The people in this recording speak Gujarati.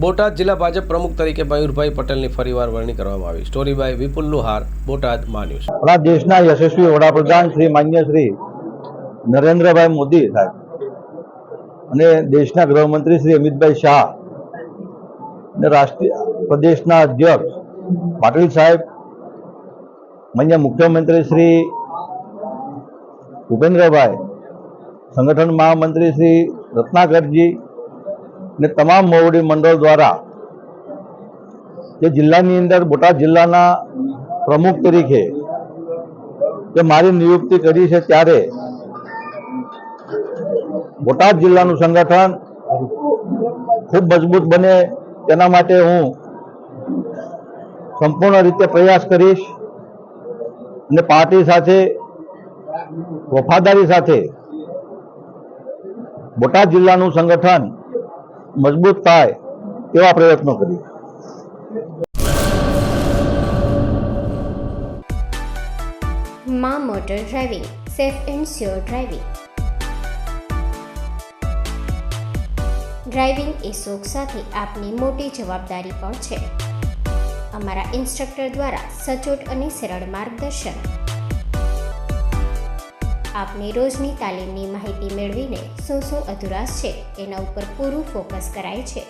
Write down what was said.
બોટાદ જિલ્લા ભાજપ પ્રમુખ તરીકે મયુરભાઈ પટેલની ફરીવાર વરણી કરવામાં આવી. સ્ટોરી બાય વિપુલ લુહાર, બોટાદ મા ન્યૂઝ. આપણા દેશના યશસ્વી વડાપ્રધાન શ્રી માન્ય શ્રી નરેન્દ્રભાઈ મોદી સાહેબ અને દેશના ગૃહમંત્રી શ્રી અમિતભાઈ શાહ અને રાષ્ટ્રીય પ્રદેશના અધ્યક્ષ પાટીલ સાહેબ, માન્ય મુખ્યમંત્રી શ્રી ભૂપેન્દ્રભાઈ, સંગઠન મહામંત્રી શ્રી રત્નાકરજી ને તમામ મોવડી મંડળ દ્વારા જે જિલ્લાની અંદર બોટાદ જિલ્લાના પ્રમુખ તરીકે જે મારી નિયુક્તિ કરી છે, ત્યારે બોટાદ જિલ્લાનું સંગઠન ખૂબ મજબૂત બને તેના માટે હું સંપૂર્ણ રીતે પ્રયાસ કરીશ અને પાર્ટી સાથે વફાદારી સાથે બોટાદ જિલ્લાનું સંગઠન મજબૂત થાય તેવા પ્રયત્નો કરીશ. મા motor driving, safe and sure driving. Driving એ શોખ સાથે આપની મોટી જવાબદારી પણ છે. અમારા ઇન્સ્ટ્રક્ટર દ્વારા સચોટ અને સરળ માર્ગદર્શન. આપની રોજની તાલીમની માહિતી મેળવીને શું અધુરાશ છે એના ઉપર પૂરું ફોકસ કરાય છે.